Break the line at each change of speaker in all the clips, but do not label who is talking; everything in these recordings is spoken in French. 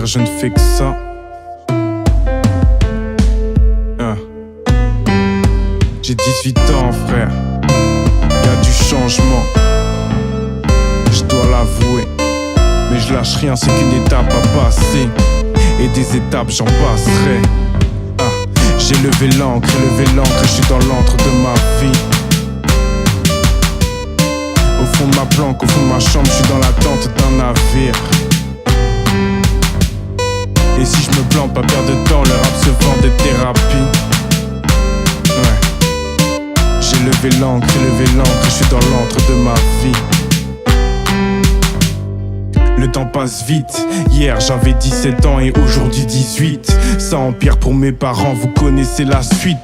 dire je ne fais que ça. J'ai 18 ans frère, y'a du changement, je dois l'avouer. Mais je lâche rien, c'est qu'une étape à passer, et des étapes j'en passerai. J'ai levé l'encre, je suis dans l'antre de ma vie. Au fond de ma planque, au fond de ma chambre, je suis dans l'attente d'un navire. Et si je me plante, pas perdre de temps, le rap se vend des thérapies. J'ai levé l'encre, je suis dans l'antre de ma vie. Le temps passe vite, hier j'avais 17 ans et aujourd'hui 18. Ça empire pour mes parents, vous connaissez la suite.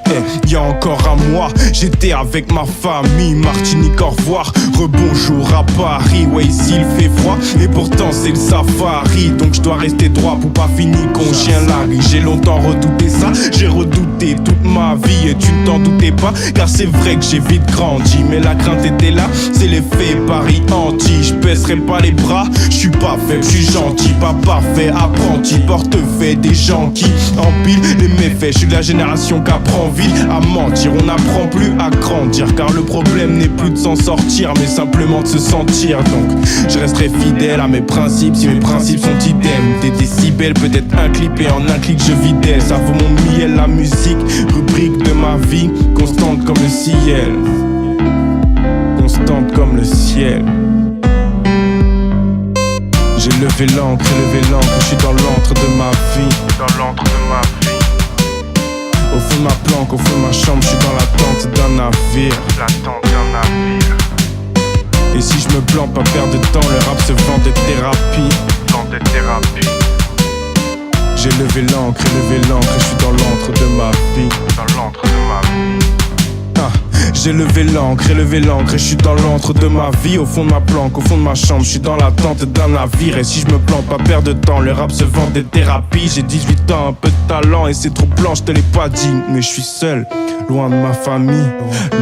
Y a encore un mois, j'étais avec ma famille. Martinique, au revoir, rebonjour à Paris. Ouais, ici il fait froid et pourtant c'est le safari. Donc je dois rester droit pour pas finir qu'on chien largue. J'ai longtemps redouté ça, j'ai redouté toute ma vie. Et tu ne t'en doutais pas, car c'est vrai que j'ai vite grandi. Mais la crainte était là, c'est l'effet Paris anti. Je baisserai pas les bras, je suis pas fait, je suis gentil, pas parfait, apprenti, porte-fait des gens qui empilent les méfaits. Je suis de la génération qui apprend vite à mentir. On n'apprend plus à grandir, car le problème n'est plus de s'en sortir, mais simplement de se sentir. Donc je resterai fidèle à mes principes, si mes principes sont idem. Des décibels, peut-être un clip et en un clic je vidais. Ça vaut mon miel, la musique, rubrique de ma vie, constante comme le ciel. Constante comme le ciel. J'ai levé l'encre, je suis dans l'antre de ma vie.
Dans l'antre de ma vie.
Au fond de ma planque, au fond de ma chambre, je suis dans l'attente d'un navire.
L'attente d'un navire.
Et si je me plante, pas perdre de temps, le rap se vend des thérapies.
Vend des thérapies.
J'ai levé l'encre, je suis dans l'antre de ma vie.
Dans l'antre de ma vie.
J'ai levé l'encre, je suis dans l'antre de ma vie. Au fond de ma planque, au fond de ma chambre, je suis dans l'attente d'un navire. Et si je me plante, pas perdre de temps, le rap se vend des thérapies. J'ai 18 ans, un peu de talent et c'est trop blanc, je te l'ai pas dit. Mais je suis seul, loin de ma famille,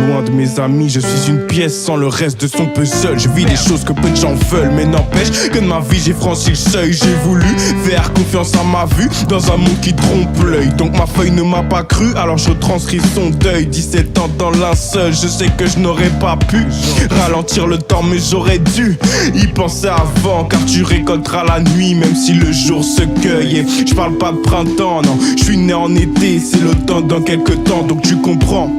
loin de mes amis. Je suis une pièce sans le reste de son puzzle. Je vis des choses que peu de gens veulent, mais n'empêche que de ma vie j'ai franchi le seuil. J'ai voulu faire confiance à ma vue dans un monde qui trompe l'œil. Donc ma feuille ne m'a pas cru, alors je retranscris son deuil. 17 ans dans linceul, je sais que je n'aurais pas pu ralentir le temps, mais j'aurais dû y penser avant, car tu récolteras la nuit même si le jour se cueille. Et je parle pas de printemps, non, je suis né en été, c'est l'automne dans quelques temps. Donc tu comprends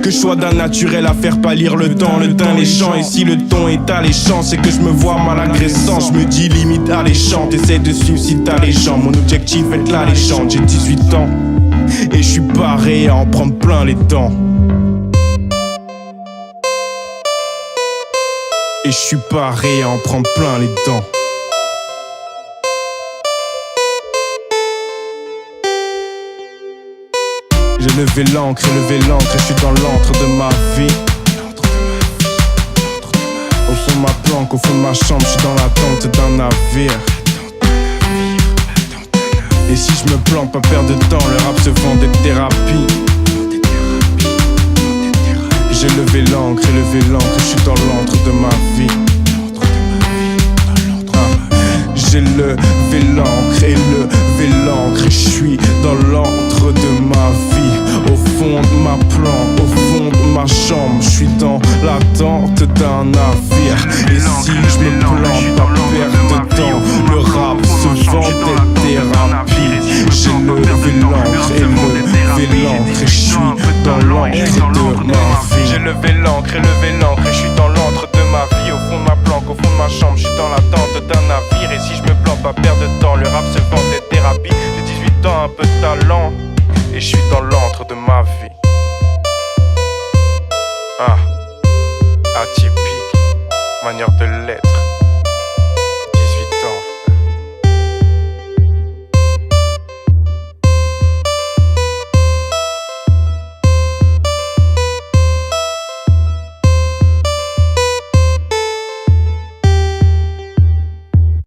que je sois d'un naturel à faire pâlir le temps, le teint, les champs. Et si le ton est alléchant, c'est que je me vois mal agressant. Je me dis limite alléchant, t'essaies de suivre si t'as les gens. Mon objectif est de l'alléchante, j'ai 18 ans et je suis paré à en prendre plein les dents. Et je suis paré à en prendre plein les dents. J'ai levé l'encre, je suis dans l'antre de ma vie. Au fond de ma planque, au fond de ma chambre, je suis dans l'attente d'un navire. Et si je me plante, pas perdre de temps, le rap se vend des thérapies. J'ai levé l'encre, je suis dans l'antre de ma vie. J'ai levé l'encre, je suis dans l'antre de ma vie. Au fond de ma planque, au fond de ma chambre, je suis dans l'attente d'un navire. Et si je me plante, pas perdre de temps, le rap se vend des thérapies. J'ai levé l'encre, je suis dans l'antre de ma vie. J'ai levé l'encre, je suis dans l'antre de ma vie. Au fond de ma planque, au fond de ma chambre, je suis dans l'attente d'un navire. Et si je me plante, pas perdre de temps, le rap se vend des thérapies. J'ai 18 ans, un peu de talent et je suis dans l'antre de ma vie. Atypique, manière de